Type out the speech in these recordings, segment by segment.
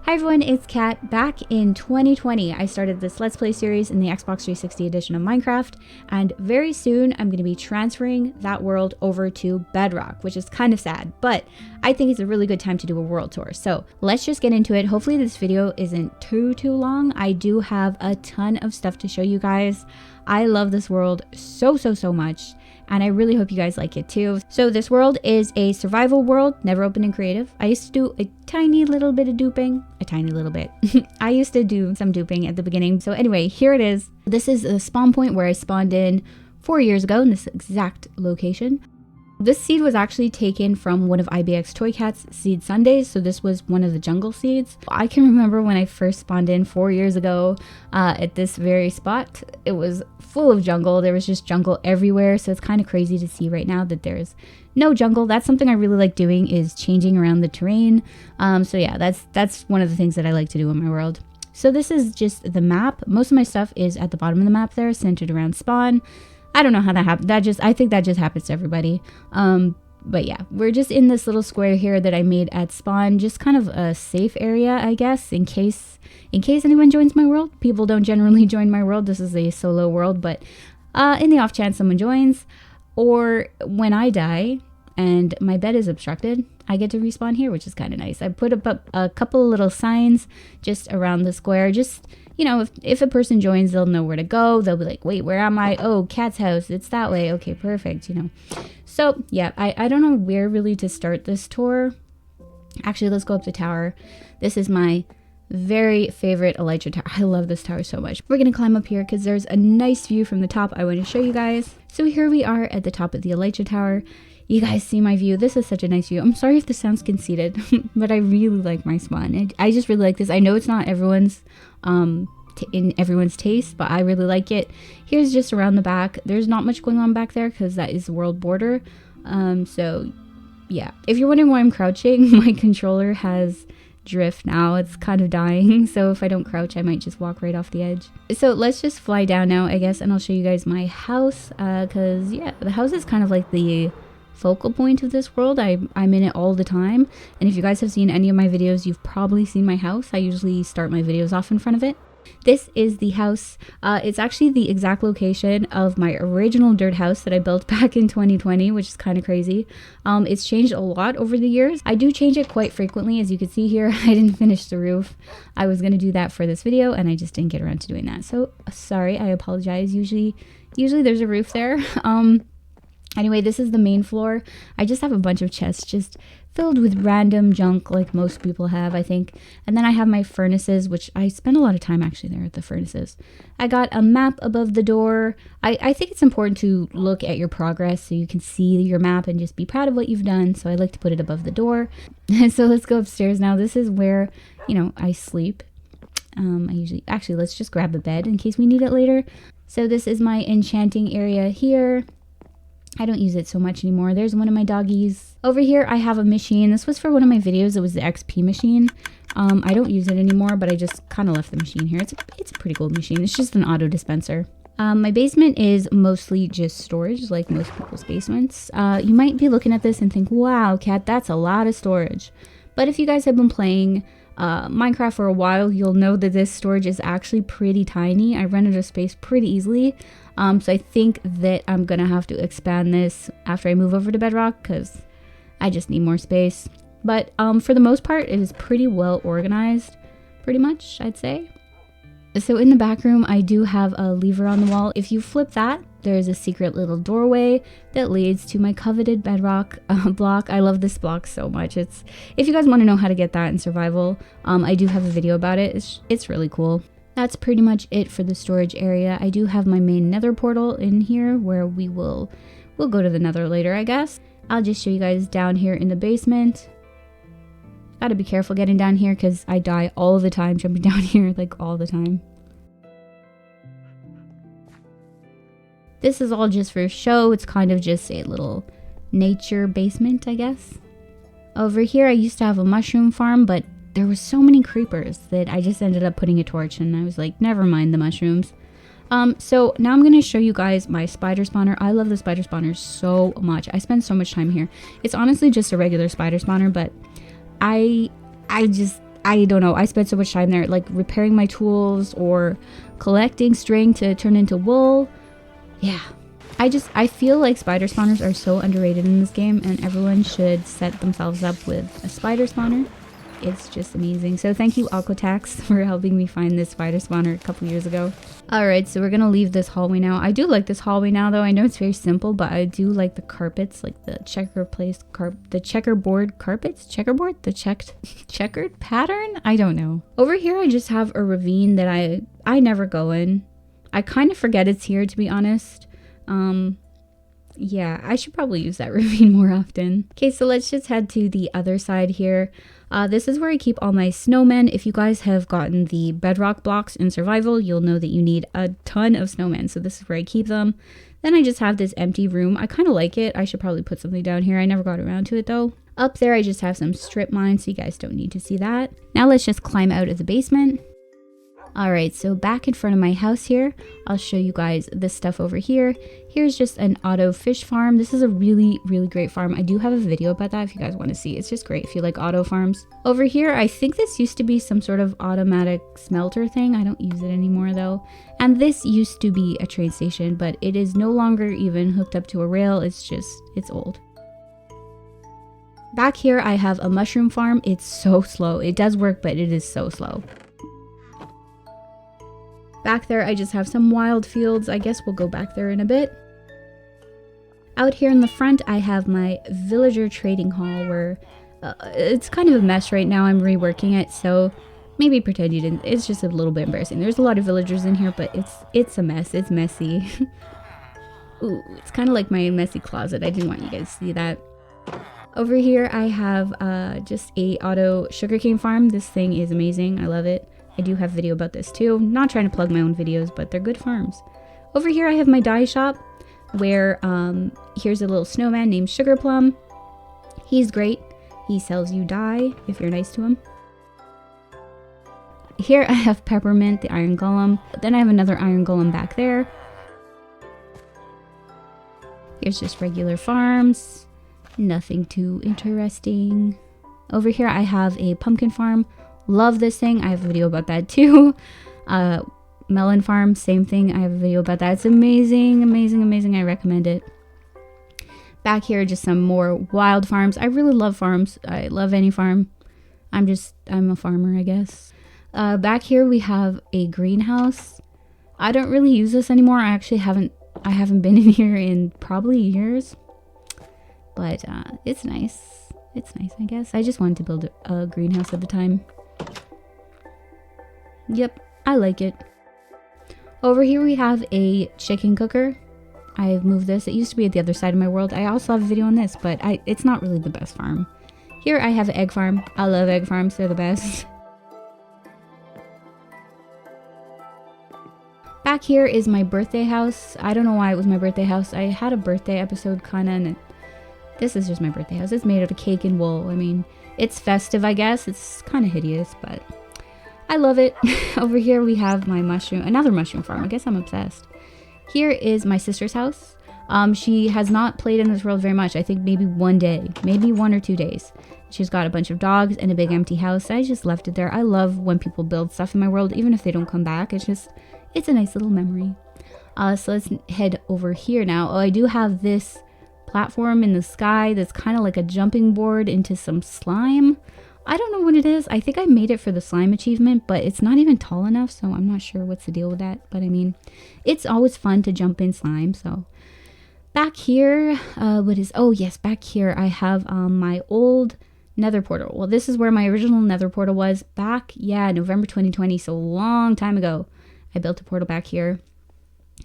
Hi everyone, it's Kat. Back in 2020, I started this Let's Play series in the Xbox 360 edition of Minecraft, and very soon I'm going to be transferring that world over to Bedrock, which is kind of sad, but I think it's a really good time to do a world tour. So let's just get into it. Hopefully this video isn't too long. I do have a ton of stuff to show you guys. I love this world so much, and I really hope you guys like it too. So this world is a survival world, never open in creative. I used to do a tiny little bit of duping, a tiny little bit. I used to do some duping at the beginning. So anyway, here it is. This is the spawn point where I spawned in 4 years ago in this exact location. This seed was actually taken from one of IBX Toy Cat's seed sundaes, so this was one of the jungle seeds. I can remember when I first spawned in 4 years ago at this very spot. It was full of jungle. There was just jungle everywhere, so it's kind of crazy to see right now that there's no jungle. That's something I really like doing, is changing around the terrain. So yeah, that's one of the things that I like to do in my world. So this is just the map. Most of my stuff is at the bottom of the map there, centered around spawn. I don't know how that happened. I think that just happens to everybody. But yeah, we're just in this little square here that I made at spawn, just kind of a safe area, I guess, in case anyone joins my world. People don't generally join my world. This is a solo world, but in the off chance someone joins, or when I die and my bed is obstructed, I get to respawn here, which is kind of nice. I put up a couple of little signs just around the square, just, you know, if a person joins, they'll know where to go. They'll be like, wait, where am I? Oh, Cat's house. It's that way. Okay, perfect, you know. So, yeah, I don't know where really to start this tour. Actually, let's go up the tower. This is my very favorite elytra tower. I love this tower so much. We're going to climb up here because there's a nice view from the top I want to show you guys. So here we are at the top of the elytra tower. You guys see my view. This is such a nice view. I'm sorry if this sounds conceited, but I really like my spawn. I just really like this. I know it's not everyone's in everyone's taste, but I really like it. Here's just around the back. There's not much going on back there because that is the world border. So yeah, if you're wondering why I'm crouching, my controller has drift now. It's kind of dying, so if I don't crouch I might just walk right off the edge. So let's just fly down now, I guess, and I'll show you guys my house, because yeah, the house is kind of like the focal point of this world. I'm in it all the time, and if you guys have seen any of my videos, you've probably seen my house. I usually start my videos off in front of it. This is the house. It's actually the exact location of my original dirt house that I built back in 2020, which is kind of crazy. It's changed a lot over the years. I do change it quite frequently. As you can see here, I didn't finish the roof. I was going to do that for this video, and I just didn't get around to doing that. So sorry, I apologize. Usually there's a roof there. Anyway, this is the main floor. I just have a bunch of chests just filled with random junk like most people have, I think. And then I have my furnaces, which I spend a lot of time actually there at the furnaces. I got a map above the door. I think it's important to look at your progress so you can see your map and just be proud of what you've done. So I like to put it above the door. So let's go upstairs now. This is where, you know, I sleep. Actually, let's just grab a bed in case we need it later. So this is my enchanting area here. I don't use it so much anymore. There's one of my doggies. Over here, I have a machine. This was for one of my videos. It was the XP machine. I don't use it anymore, but I just kind of left the machine here. It's a pretty cool machine. It's just an auto dispenser. My basement is mostly just storage, like most people's basements. You might be looking at this and think, wow, Kat, that's a lot of storage. But if you guys have been playing Minecraft for a while, you'll know that this storage is actually pretty tiny. I run out of space pretty easily. So I think that I'm gonna have to expand this after I move over to Bedrock because I just need more space. But for the most part, it is pretty well organized, pretty much, I'd say. So in the back room, I do have a lever on the wall. If you flip that, there's a secret little doorway that leads to my coveted Bedrock block. I love this block so much. If you guys want to know how to get that in survival, I do have a video about it. It's really cool. That's pretty much it for the storage area. I do have my main Nether portal in here where we'll go to the Nether later, I guess. I'll just show you guys down here in the basement. Gotta be careful getting down here because I die all the time jumping down here, like all the time. This is all just for show. It's kind of just a little nature basement, I guess. Over here, I used to have a mushroom farm, but there were so many creepers that I just ended up putting a torch, and I was like, never mind the mushrooms. So now I'm going to show you guys my spider spawner. I love the spider spawner so much. I spend so much time here. It's honestly just a regular spider spawner, but I I don't know, I spent so much time there, like repairing my tools or collecting string to turn into wool. Yeah. I feel like spider spawners are so underrated in this game, and everyone should set themselves up with a spider spawner. It's just amazing. So thank you, Aquatax, for helping me find this spider spawner a couple years ago. Alright, so we're gonna leave this hallway now. I do like this hallway now, though. I know it's very simple, but I do like the carpets, like the the checkerboard carpets? Checkerboard? The checkered pattern? I don't know. Over here, I just have a ravine that I never go in. I kind of forget it's here, to be honest. Yeah, I should probably use that ravine more often. Okay, so let's just head to the other side here. This is where I keep all my snowmen. If you guys have gotten the bedrock blocks in survival, you'll know that you need a ton of snowmen. So this is where I keep them. Then I just have this empty room. I kind of like it. I should probably put something down here. I never got around to it though. Up there, I just have some strip mines, so you guys don't need to see that. Now let's just climb out of the basement. Alright, so back in front of my house here, I'll show you guys this stuff over here. Here's just an auto fish farm. This is a really, really great farm. I do have a video about that if you guys want to see. It's just great if you like auto farms. Over here, I think this used to be some sort of automatic smelter thing. I don't use it anymore though. And this used to be a train station, but it is no longer even hooked up to a rail. It's old. Back here, I have a mushroom farm. It's so slow. It does work, but it is so slow. Back there, I just have some wild fields. I guess we'll go back there in a bit. Out here in the front, I have my villager trading hall where it's kind of a mess right now. I'm reworking it, so maybe pretend you didn't. It's just a little bit embarrassing. There's a lot of villagers in here, but it's a mess. It's messy. Ooh, it's kind of like my messy closet. I didn't want you guys to see that. Over here, I have just a auto sugarcane farm. This thing is amazing. I love it. I do have a video about this too. Not trying to plug my own videos, but they're good farms. Over here I have my dye shop where here's a little snowman named Sugar Plum. He's great. He sells you dye if you're nice to him. Here I have Peppermint, the iron golem. Then I have another iron golem back there. Here's just regular farms. Nothing too interesting. Over here I have a pumpkin farm. Love this thing. I have a video about that too. Melon farm, same thing. I have a video about that. It's amazing, amazing, amazing. I recommend it. Back here, just some more wild farms. I really love farms. I love any farm. I'm a farmer, I guess. Back here we have a greenhouse. I don't really use this anymore. I haven't been in here in probably years. But it's nice. It's nice, I guess. I just wanted to build a greenhouse at the time. Yep, I like it. Over here we have a chicken cooker. I've moved this. It used to be at the other side of my world. I also have a video on this, but it's not really the best farm. Here I have an egg farm. I love egg farms. They're the best. Back here is my birthday house. I don't know why it was my birthday house. I had a birthday episode kinda, and this is just my birthday house. It's made out of cake and wool. I mean, it's festive, I guess. It's kind of hideous, but I love it. Over here we have my another mushroom farm. I guess I'm obsessed. Here is my sister's house. She has not played in this world very much. I think maybe one day, maybe 1 or 2 days. She's got a bunch of dogs and a big empty house. I just left it there. I love when people build stuff in my world, even if they don't come back. It's a nice little memory. So let's head over here now. Oh, I do have this platform in the sky that's kind of like a jumping board into some slime. I don't know what it is. I think I made it for the slime achievement, but it's not even tall enough, so I'm not sure what's the deal with that. But I mean, it's always fun to jump in slime. So back here, back here I have my old Nether portal. Well, this is where my original Nether portal was back, November 2020, so a long time ago. I built a portal back here,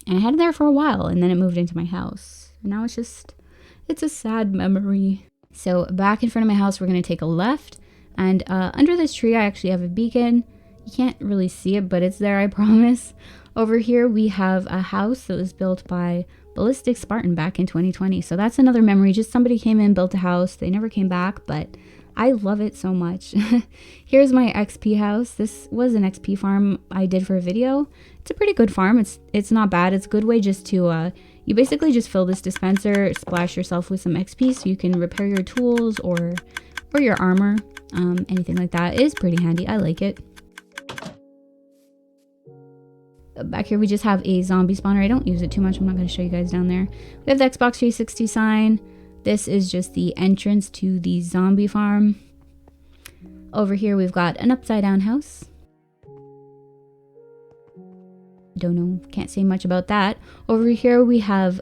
and I had it there for a while, and then it moved into my house. And now it's a sad memory. So back in front of my house, we're going to take a left. And under this tree, I actually have a beacon. You can't really see it, but it's there, I promise. Over here, we have a house that was built by Ballistic Spartan back in 2020. So that's another memory. Just somebody came in, built a house. They never came back, but I love it so much. Here's my XP house. This was an XP farm I did for a video. It's a pretty good farm. It's not bad. It's a good way just to, you basically just fill this dispenser, splash yourself with some XP so you can repair your tools or or your armor. Anything like that is pretty handy. I like it. Back here we just have a zombie spawner. I don't use it too much. I'm not going to show you guys down there. We have the Xbox 360 sign. This is just the entrance to the zombie farm. Over here we've got an upside down house. Don't know, can't say much about that. Over here we have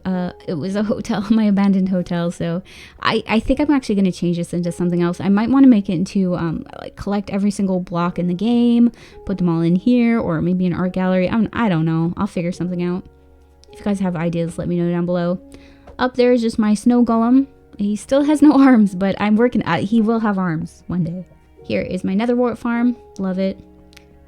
it was a hotel, my abandoned hotel, so I think I'm actually going to change this into something else. I might want to make it into like collect every single block in the game, put them all in here, or maybe an art gallery. I don't know, I'll figure something out. If you guys have ideas, let me know down below. Up there is just my snow golem. He still has no arms, but I'm working he will have arms one day. Here is my nether wart farm. Love it.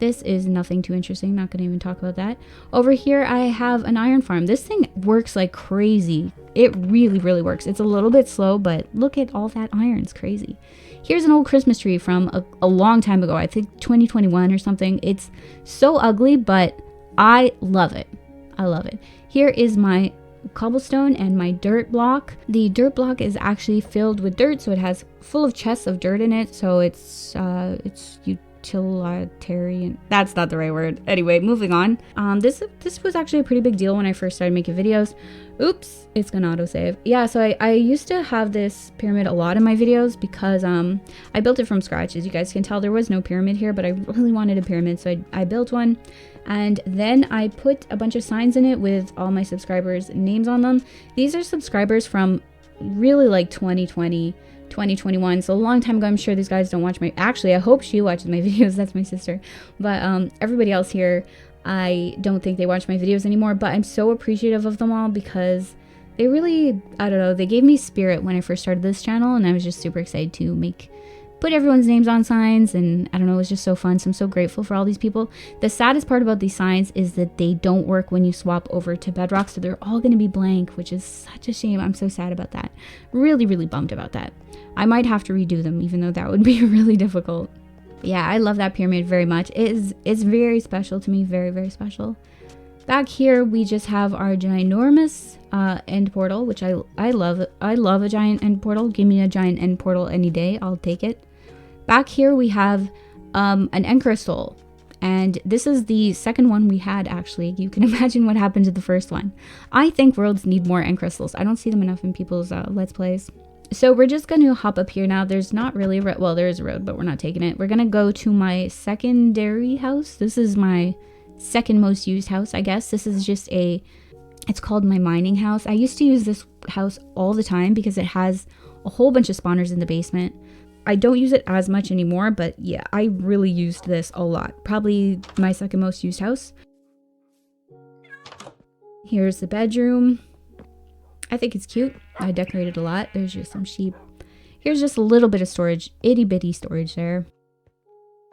This is nothing too interesting. Not going to even talk about that. Over here, I have an iron farm. This thing works like crazy. It really, really works. It's a little bit slow, but look at all that iron. It's crazy. Here's an old Christmas tree from a long time ago. I think 2021 or something. It's so ugly, but I love it. I love it. Here is my cobblestone and my dirt block. The dirt block is actually filled with dirt, so it has full of chests of dirt in it. So it's utilitarian. That's not the right word. Anyway, moving on. This was actually a pretty big deal when I first started making videos. Oops, it's gonna autosave. Yeah, so I used to have this pyramid a lot in my videos because I built it from scratch. As you guys can tell, there was no pyramid here, but I really wanted a pyramid, so I built one. And then I put a bunch of signs in it with all my subscribers' names on them. These are subscribers from really like 2020, 2021, so a long time ago. I'm sure these guys don't watch my, actually I hope she watches my videos, that's my sister, but everybody else here, I don't think they watch my videos anymore, but I'm so appreciative of them all because they really, I don't know, they gave me spirit when I first started this channel, and I was just super excited to put everyone's names on signs, and I don't know, it was just so fun. So I'm so grateful for all these people. The saddest part about these signs is that they don't work when you swap over to Bedrock, so they're all going to be blank, which is such a shame. I'm so sad about that. Really, really bummed about that. I might have to redo them, even though that would be really difficult. Yeah, I love that pyramid very much. It's very special to me, very, very special. Back here, we just have our ginormous end portal, which I love. I love a giant end portal. Give me a giant end portal any day. I'll take it. Back here, we have an end crystal. And this is the second one we had, actually. You can imagine what happened to the first one. I think worlds need more end crystals. I don't see them enough in people's Let's Plays. So we're just going to hop up here now. There's not really a road. Well, there is a road, but we're not taking it. We're going to go to my secondary house. This is my second most used house, I guess. This is just it's called my mining house. I used to use this house all the time because it has a whole bunch of spawners in the basement. I don't use it as much anymore, but yeah, I really used this a lot. Probably my second most used house. Here's the bedroom. I think it's cute. I decorated a lot. There's just some sheep. Here's just a little bit of storage, itty bitty storage there.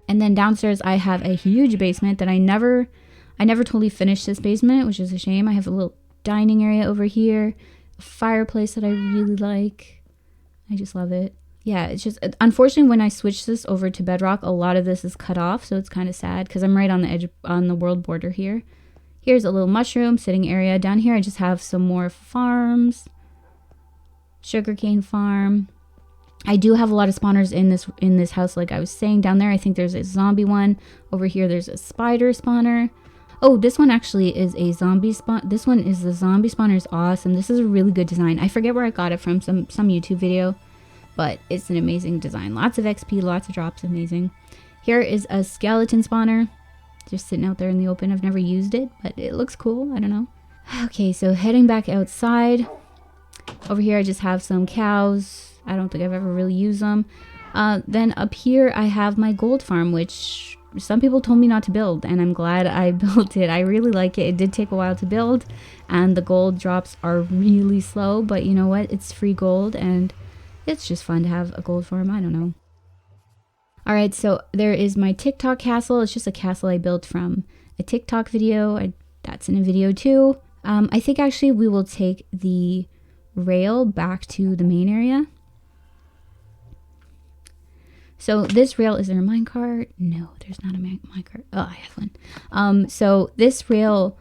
And then downstairs I have a huge basement that I never totally finished this basement, which is a shame. I have a little dining area over here, a fireplace that I really like. I just love it. Yeah, it's just, unfortunately, when I switch this over to Bedrock, a lot of this is cut off, so it's kind of sad because I'm right on the edge, on the world border here. Here's a little mushroom sitting area. Down here, I just have some more farms. Sugarcane farm. I do have a lot of spawners in this house, like I was saying. Down there, I think there's a zombie one. Over here, there's a spider spawner. Oh, this one actually is a zombie spawn. This one is the zombie spawner. Is awesome. This is a really good design. I forget where I got it from, some YouTube video, but it's an amazing design. Lots of XP, lots of drops, amazing. Here is a skeleton spawner, just sitting out there in the open. I've never used it, but it looks cool. I don't know. Okay, so heading back outside. Over here, I just have some cows. I don't think I've ever really used them. Then up here, I have my gold farm, which some people told me not to build, and I'm glad I built it. I really like it. It did take a while to build, and the gold drops are really slow, but you know what? It's free gold, and it's just fun to have a gold farm. I don't know. Alright, so there is my TikTok castle. It's just a castle I built from a TikTok video. That's in a video too. I think actually we will take the rail back to the main area. So this rail, is there a minecart? No, there's not a minecart. Oh, I have one. So this rail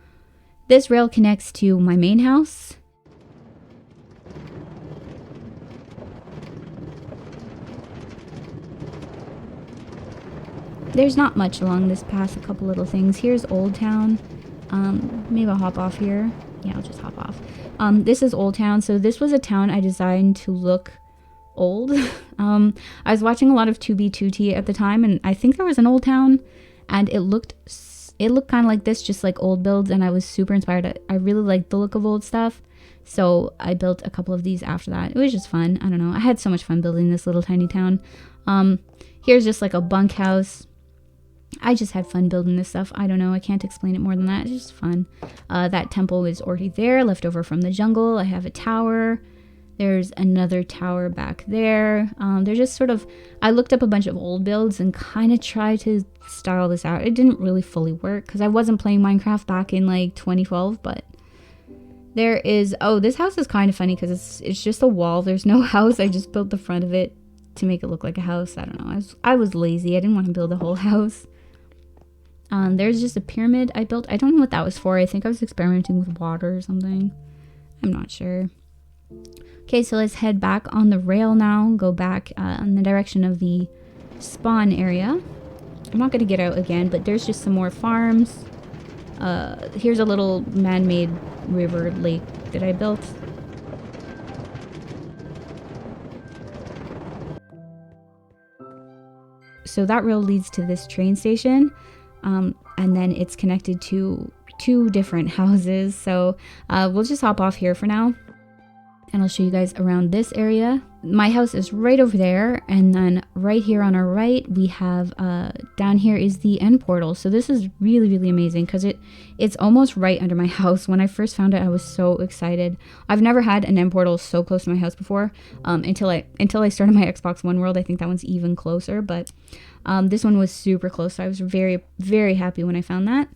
connects to my main house. there's not much along this path. A couple little things. Here's Old Town. Maybe I'll hop off here. Yeah, I'll just hop off. This is Old Town. So this was a town I designed to look old. I was watching a lot of 2B2T at the time, and I think there was an Old Town, and it looked kind of like this, just like old builds, and I was super inspired. I really liked the look of old stuff, so I built a couple of these after that. It was just fun. I don't know. I had so much fun building this little tiny town. Here's just like a bunkhouse. I just had fun building this stuff. I don't know. I can't explain it more than that. It's just fun. That temple is already there, left over from the jungle. I have a tower. There's another tower back there. They're just sort of... I looked up a bunch of old builds and kind of tried to style this out. It didn't really fully work because I wasn't playing Minecraft back in like 2012, but... There is... Oh, this house is kind of funny because it's just a wall. There's no house. I just built the front of it to make it look like a house. I don't know. I was lazy. I didn't want to build a whole house. There's just a pyramid I built. I don't know what that was for. I think I was experimenting with water or something. I'm not sure. Okay, so let's head back on the rail now. Go back in the direction of the spawn area. I'm not going to get out again, but there's just some more farms. Here's a little man-made river lake that I built. So that rail leads to this train station. And then it's connected to 2 different houses. So we'll just hop off here for now. And I'll show you guys around this area. My house is right over there. And then right here on our right, we have down here is the end portal. So this is really, really amazing because it's almost right under my house. When I first found it, I was so excited. I've never had an end portal so close to my house before until I started my Xbox One world. I think that one's even closer. But this one was super close. So I was very, very happy when I found that.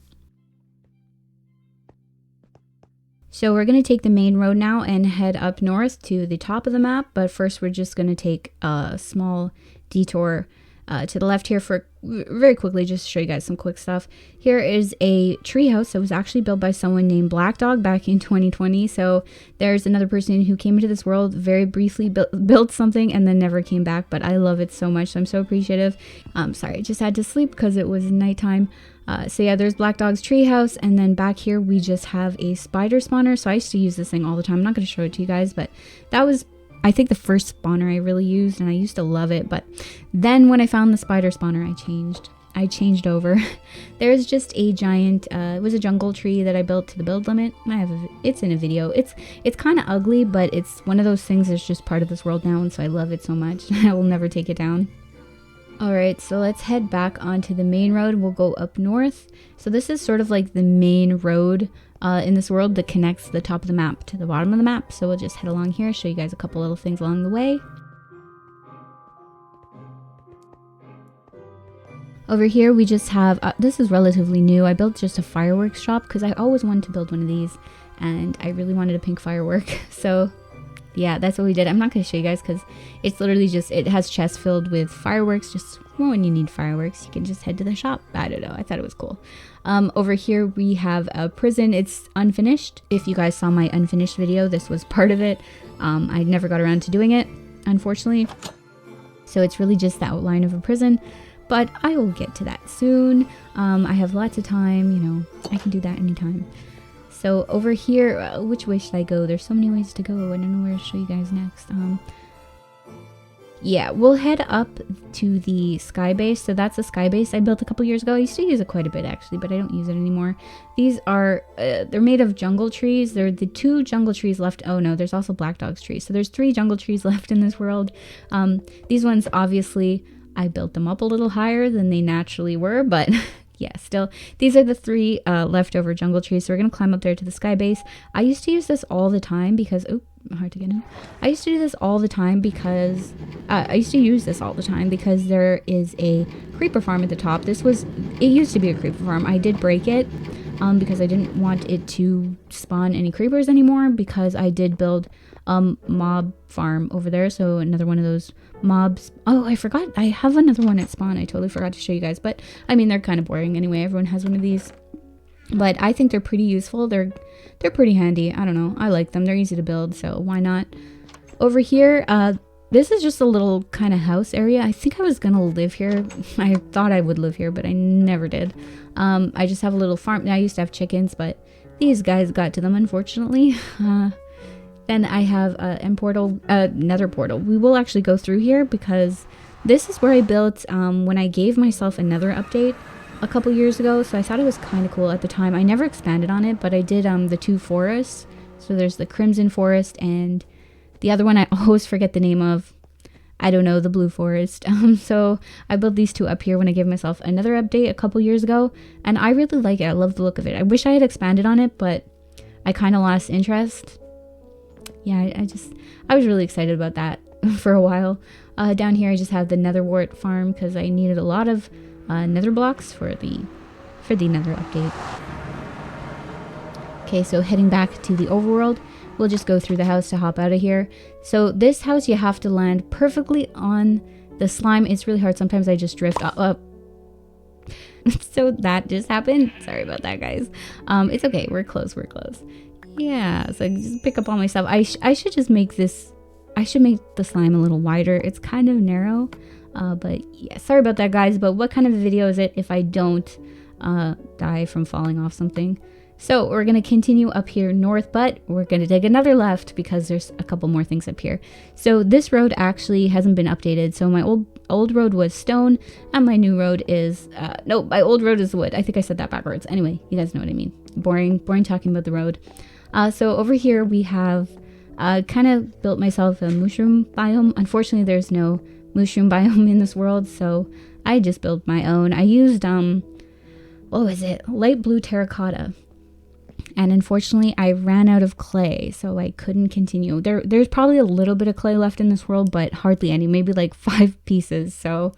So we're going to take the main road now and head up north to the top of the map. But first we're just going to take a small detour to the left here for very quickly, just to show you guys some quick stuff. Here is a treehouse that was actually built by someone named Black Dog back in 2020. So there's another person who came into this world, very briefly built something and then never came back. But I love it so much. So I'm so appreciative. Sorry, I just had to sleep because it was nighttime. So yeah, there's Black Dog's treehouse, and then back here we just have a spider spawner. So I used to use this thing all the time. I'm not going to show it to you guys, but that was, I think, the first spawner I really used, and I used to love it. But then when I found the spider spawner, I changed over. There's just a giant, it was a jungle tree that I built to the build limit. It's in a video. It's kind of ugly, but it's one of those things that's just part of this world now, and so I love it so much. I will never take it down. Alright, so let's head back onto the main road. We'll go up north. So this is sort of like the main road in this world that connects the top of the map to the bottom of the map. So we'll just head along here, show you guys a couple little things along the way. Over here we just have, this is relatively new. I built just a fireworks shop because I always wanted to build one of these. And I really wanted a pink firework. So yeah, that's what we did. I'm not going to show you guys because it's literally just, it has chests filled with fireworks. Just when you need fireworks, you can just head to the shop. I don't know. I thought it was cool. Over here, we have a prison. It's unfinished. If you guys saw my unfinished video, this was part of it. I never got around to doing it, unfortunately. So it's really just the outline of a prison. But I will get to that soon. I have lots of time. You know, I can do that anytime. So over here, which way should I go? There's so many ways to go. I don't know where to show you guys next. Yeah, we'll head up to the sky base. So that's a sky base I built a couple years ago. I used to use it quite a bit actually, but I don't use it anymore. These are, they're made of jungle trees. They're the 2 jungle trees left. Oh no, there's also Black Dog's trees. So there's 3 jungle trees left in this world. These ones, obviously, I built them up a little higher than they naturally were, but... yeah, still, these are the 3 leftover jungle trees. So we're going to climb up there to the sky base. I used to use this all the time because... Oh, hard to get in. I used to do this all the time because... I used to use this all the time because there is a creeper farm at the top. This was... It used to be a creeper farm. I did break it because I didn't want it to spawn any creepers anymore because I did build mob farm over there. So another one of those mobs. Oh, I forgot. I have another one at spawn. I totally forgot to show you guys. But, I mean, they're kind of boring anyway. Everyone has one of these. But I think they're pretty useful. They're pretty handy. I don't know. I like them. They're easy to build, so why not? Over here, this is just a little kind of house area. I think I was gonna live here. I thought I would live here, but I never did. I just have a little farm. Now I used to have chickens, but these guys got to them, unfortunately. Then I have a nether portal. We will actually go through here because this is where I built when I gave myself a nether update a couple years ago. So I thought it was kind of cool at the time. I never expanded on it, but I did the 2 forests. So there's the Crimson Forest and the other one I always forget the name of. I don't know, the Blue Forest. So I built these 2 up here when I gave myself another update a couple years ago. And I really like it. I love the look of it. I wish I had expanded on it, but I kind of lost interest. Yeah, I was really excited about that for a while. Down here I just have the nether wart farm because I needed a lot of nether blocks for the nether update. Okay, so heading back to the overworld, we'll just go through the house to hop out of here. So this house, you have to land perfectly on the slime. It's really hard. Sometimes I just drift up. So that just happened. Sorry about that, guys. It's okay. We're close. Yeah, so I just pick up all my stuff. I should just make this... I should make the slime a little wider. It's kind of narrow. But yeah, sorry about that, guys. But what kind of a video is it if I don't die from falling off something? So we're going to continue up here north, but we're going to take another left because there's a couple more things up here. So this road actually hasn't been updated. So my old road was stone and my new road is... no, my old road is wood. I think I said that backwards. Anyway, you guys know what I mean. Boring talking about the road. So over here we have kind of built myself a mushroom biome. Unfortunately, there's no mushroom biome in this world, so I just built my own. I used, what was it? Light blue terracotta. And unfortunately, I ran out of clay, so I couldn't continue. There's probably a little bit of clay left in this world, but hardly any. Maybe like 5 pieces, so...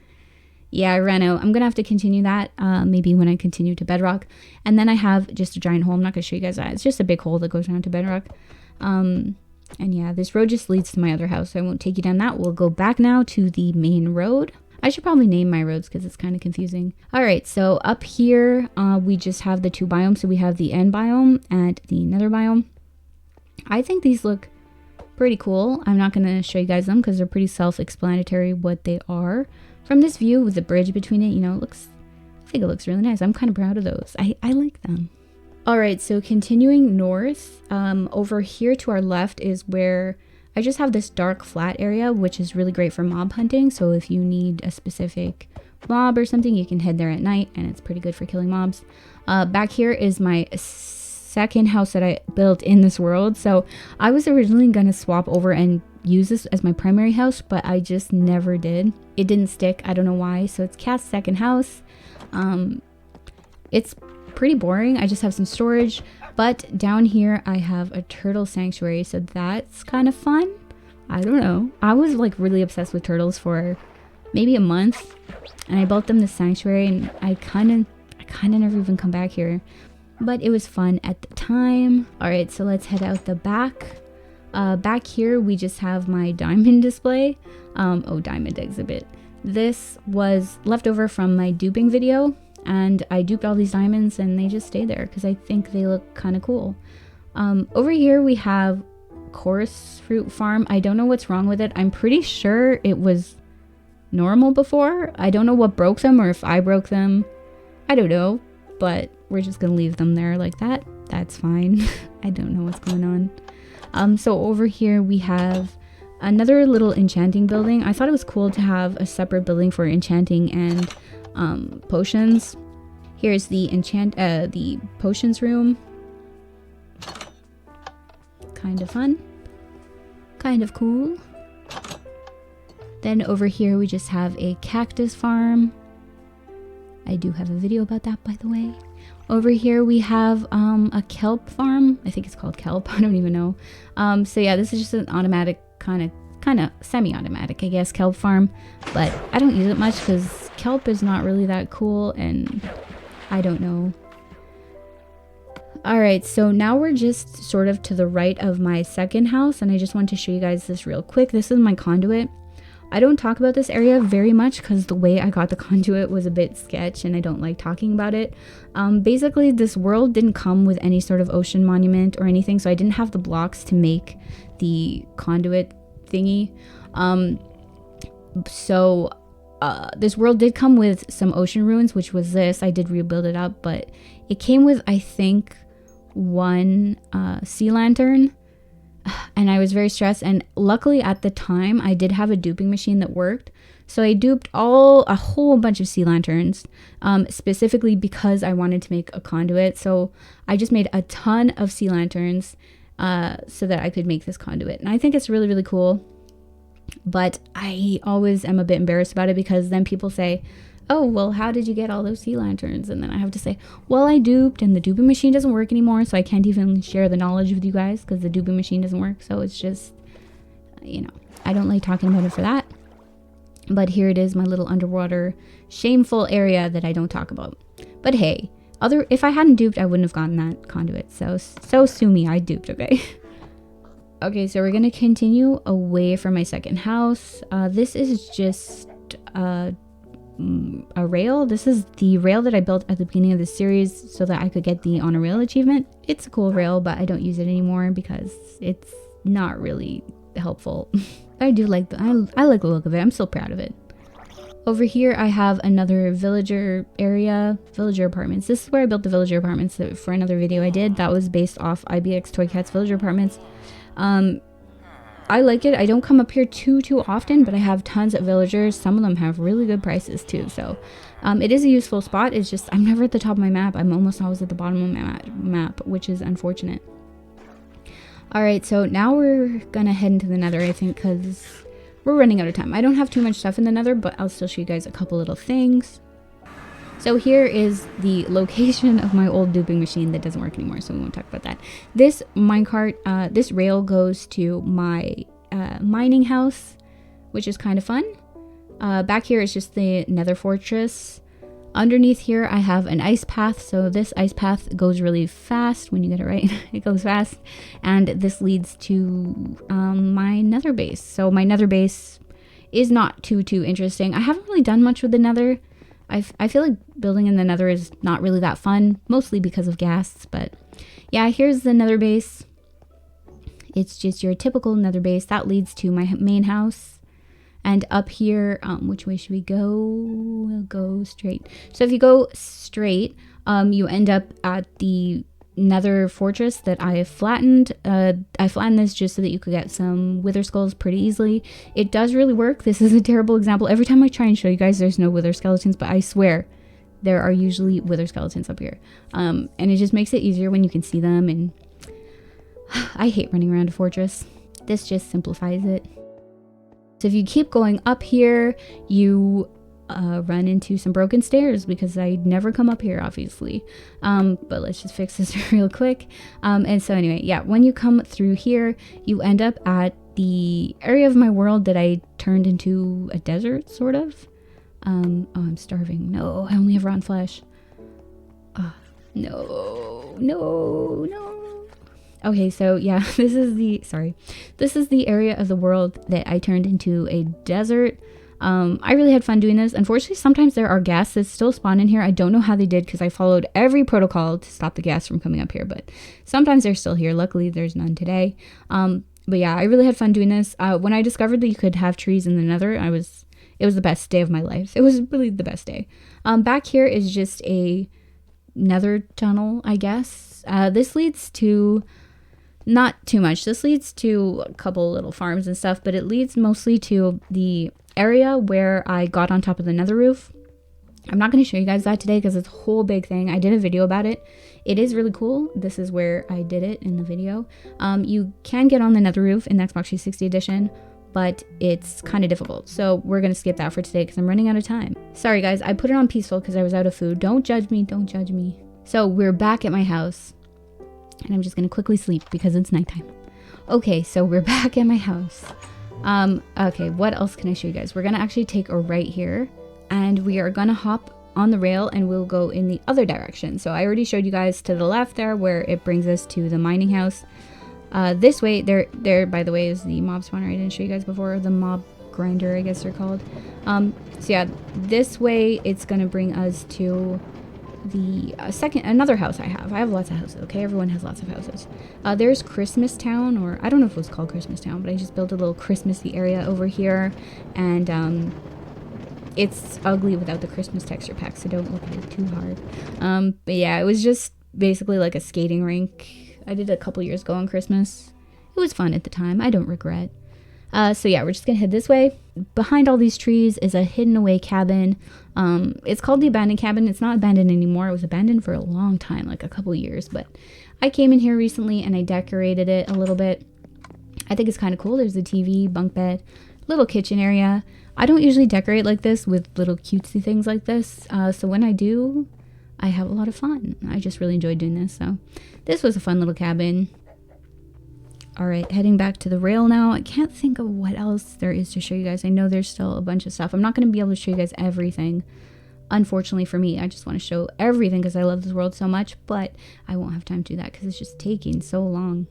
yeah, I ran out. I'm going to have to continue that maybe when I continue to Bedrock. And then I have just a giant hole. I'm not going to show you guys that. It's just a big hole that goes down to Bedrock. And yeah, this road just leads to my other house. So I won't take you down that. We'll go back now to the main road. I should probably name my roads because it's kind of confusing. All right, so up here, we just have the 2 biomes. So we have the end biome and the nether biome. I think these look pretty cool. I'm not going to show you guys them because they're pretty self-explanatory what they are. From this view with the bridge between it, you know, I think it looks really nice. I'm kind of proud of those. I like them. All right, so continuing north, over here to our left is where I just have this dark flat area, which is really great for mob hunting. So if you need a specific mob or something, you can head there at night and it's pretty good for killing mobs. Back here is my second house that I built in this world. So I was originally going to swap over and use this as my primary house, but I just never did. It didn't stick. I don't know why. So it's Cath's second house. It's pretty boring. I just have some storage, but down here I have a turtle sanctuary, so that's kind of fun. I don't know. I was like really obsessed with turtles for maybe a month, and I built them this sanctuary, and I kind of never even come back here, but it was fun at the time. All right, so let's head out the back. Back here we just have my diamond display. Diamond exhibit. This was left over from my duping video, and I duped all these diamonds and they just stay there because I think they look kind of cool. Over here we have chorus fruit farm. I don't know what's wrong with it. I'm pretty sure it was normal before. I don't know what broke them or if I broke them. I don't know, but we're just gonna leave them there like that. That's fine. I don't know what's going on. So over here we have another little enchanting building. I thought it was cool to have a separate building for enchanting and potions. Here's the the potions room. Kind of fun. Kind of cool. Then over here we just have a cactus farm. I do have a video about that, by the way. Over here we have a kelp farm. I think it's called kelp. I don't even know. So yeah, this is just an automatic kind of semi-automatic, I guess, kelp farm. But I don't use it much because kelp is not really that cool, and I don't know. Alright, so now we're just sort of to the right of my second house, and I just want to show you guys this real quick. This is my conduit. I don't talk about this area very much because the way I got the conduit was a bit sketch and I don't like talking about it. Basically, this world didn't come with any sort of ocean monument or anything, so I didn't have the blocks to make the conduit thingy. This world did come with some ocean ruins, which was this. I did rebuild it up, but it came with, I think, one sea lantern, and I was very stressed. And luckily at the time I did have a duping machine that worked, so I duped a whole bunch of sea lanterns, specifically because I wanted to make a conduit. So I just made a ton of sea lanterns so that I could make this conduit, and I think it's really, really cool. But I always am a bit embarrassed about it, because then people say, oh, well, how did you get all those sea lanterns? And then I have to say, well, I duped, and the duping machine doesn't work anymore, so I can't even share the knowledge with you guys because the duping machine doesn't work. So it's just, you know, I don't like talking about it for that. But here it is, my little underwater shameful area that I don't talk about. But hey, if I hadn't duped, I wouldn't have gotten that conduit. So sue me, I duped, okay? Okay, so we're gonna continue away from my second house. This is just a rail. This is the rail that I built at the beginning of the series so that I could get the on a rail achievement. It's a cool rail, but I don't use it anymore because it's not really helpful. I do like I like the look of it. I'm still proud of it. Over here I have another villager area, villager apartments. This is where I built the villager apartments for another video I did. That was based off IBX Toy Cat's villager apartments. I like it. I don't come up here too often, but I have tons of villagers. Some of them have really good prices too. So it is a useful spot. It's just I'm never at the top of my map. I'm almost always at the bottom of my map, which is unfortunate. Alright, so now we're gonna head into the Nether, I think, because we're running out of time. I don't have too much stuff in the Nether, but I'll still show you guys a couple little things. So here is the location of my old duping machine that doesn't work anymore, so we won't talk about that. This minecart, this rail goes to my mining house, which is kind of fun. Back here is just the Nether fortress. Underneath here I have an ice path, so this ice path goes really fast when you get it right. It goes fast, and this leads to my Nether base. So my Nether base is not too interesting. I haven't really done much with the Nether. I feel like building in the Nether is not really that fun, mostly because of gas, but yeah, here's the Nether base. It's just your typical Nether base. That leads to my main house. And up here, which way should we go? We'll go straight. So if you go straight, you end up at the Nether fortress that I flattened. I flattened this just so that you could get some wither skulls pretty easily. It does really work. This is a terrible example. Every time I try and show you guys, there's no wither skeletons, but I swear there are usually wither skeletons up here. And it just makes it easier when you can see them. And I hate running around a fortress. This just simplifies it. So if you keep going up here, you run into some broken stairs because I never come up here, obviously. But let's just fix this real quick. And so anyway, yeah, when you come through here, you end up at the area of my world that I turned into a desert, sort of. Oh, I'm starving. No, I only have rotten flesh. No. Okay, so yeah, this is the area of the world that I turned into a desert. I really had fun doing this. Unfortunately, sometimes there are ghasts that still spawn in here. I don't know how they did because I followed every protocol to stop the ghasts from coming up here, but sometimes they're still here. Luckily, there's none today. But yeah, I really had fun doing this. When I discovered that you could have trees in the Nether, it was the best day of my life. It was really the best day. Back here is just a Nether tunnel, I guess. This leads to... not too much. This leads to a couple little farms and stuff, but it leads mostly to the area where I got on top of the Nether roof. I'm not going to show you guys that today because it's a whole big thing. I did a video about it. It is really cool. This is where I did it in the video. You can get on the Nether roof in the Xbox 360 edition, but it's kind of difficult. So we're going to skip that for today because I'm running out of time. Sorry guys, I put it on peaceful because I was out of food. Don't judge me. Don't judge me. So we're back at my house. And I'm just going to quickly sleep because it's nighttime. Okay, so we're back at my house. Okay, what else can I show you guys? We're going to actually take a right here. And we are going to hop on the rail and we'll go in the other direction. So I already showed you guys to the left there where it brings us to the mining house. This way, there by the way, is the mob spawner I didn't show you guys before. The mob grinder, I guess they're called. So yeah, this way it's going to bring us to... another house I have. I have lots of houses, okay? Everyone has lots of houses. There's Christmas Town, or I don't know if it was called Christmas Town, but I just built a little Christmassy area over here. And it's ugly without the Christmas texture pack, so don't look at it too hard. But yeah, it was just basically like a skating rink. I did it a couple years ago on Christmas. It was fun at the time. I don't regret. So yeah, we're just gonna head this way. Behind all these trees is a hidden away cabin. It's called the abandoned cabin. It's not abandoned anymore. It was abandoned for a long time, like a couple years, but I came in here recently and I decorated it a little bit. I think it's kind of cool. There's a TV, bunk bed, little kitchen area. I don't usually decorate like this with little cutesy things like this. So when I do, I have a lot of fun. I just really enjoyed doing this. So this was a fun little cabin. All right, heading back to the rail now. I can't think of what else there is to show you guys. I know there's still a bunch of stuff. I'm not going to be able to show you guys everything. Unfortunately for me, I just want to show everything because I love this world so much, but I won't have time to do that because it's just taking so long.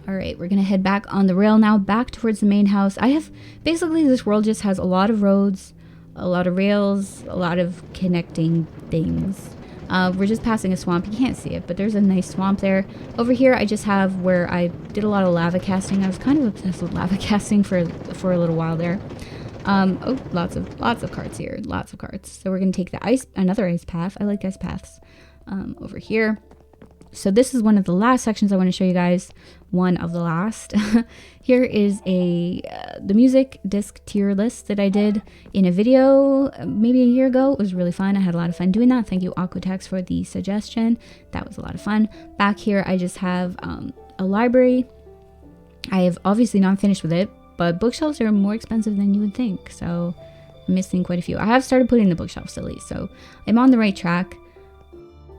All right, we're going to head back on the rail now, back towards the main house. Basically this world just has a lot of roads, a lot of rails, a lot of connecting things. We're just passing a swamp. You can't see it, but there's a nice swamp there. Over here, I just have where I did a lot of lava casting. I was kind of obsessed with lava casting for a little while there. Oh, lots of carts here. Lots of carts. So we're going to take another ice path. I like ice paths. Over here. So this is one of the last sections I want to show you guys. One of the last. Here is the music disc tier list that I did in a video maybe a year ago. It was really fun. I had a lot of fun doing that. Thank you, Aquatex, for the suggestion. That was a lot of fun. Back here, I just have a library. I have obviously not finished with it, but bookshelves are more expensive than you would think. So I'm missing quite a few. I have started putting the bookshelves at least, so I'm on the right track.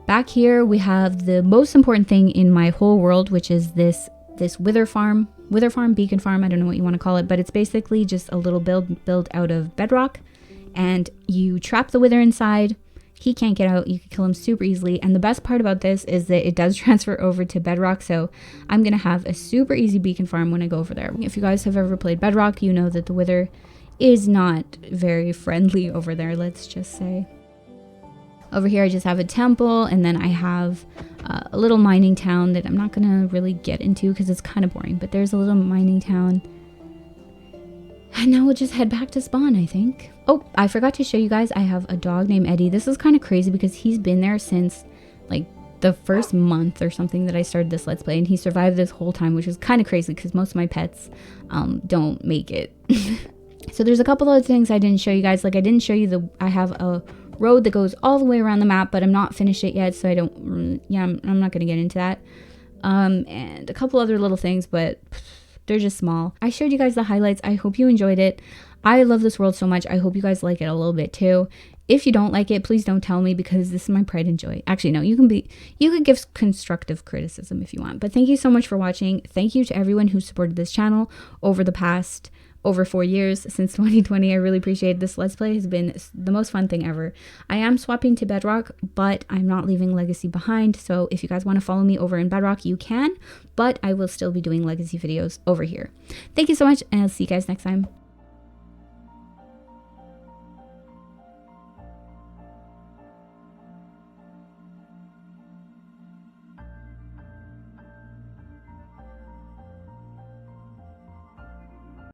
Back here, we have the most important thing in my whole world, which is this wither farm, beacon farm. I don't know what you want to call it, but it's basically just a little build out of bedrock, and you trap the wither inside. He can't get out. You can kill him super easily. And the best part about this is that it does transfer over to bedrock. So I'm going to have a super easy beacon farm when I go over there. If you guys have ever played bedrock, you know that the wither is not very friendly over there, let's just say. Over here, I just have a temple, and then I have a little mining town that I'm not going to really get into because it's kind of boring, but there's a little mining town. And now we'll just head back to spawn, I think. Oh, I forgot to show you guys, I have a dog named Eddie. This is kind of crazy because he's been there since like the first month or something that I started this Let's Play, and he survived this whole time, which is kind of crazy because most of my pets don't make it. So there's a couple other things I didn't show you guys. Like I didn't show you I have a road that goes all the way around the map, but I'm not finished it yet, so I'm not going to get into that. And a couple other little things, but they're just small. I showed you guys the highlights. I hope you enjoyed it. I love this world so much. I hope you guys like it a little bit too. If you don't like it, please don't tell me because this is my pride and joy. Actually, no, you can give constructive criticism if you want. But thank you so much for watching. Thank you to everyone who supported this channel over the past over 4 years since 2020. I really appreciate this. Let's Play has been the most fun thing ever. I am swapping to Bedrock, but I'm not leaving Legacy behind. So if you guys want to follow me over in Bedrock, you can, but I will still be doing Legacy videos over here. Thank you so much, and I'll see you guys next time.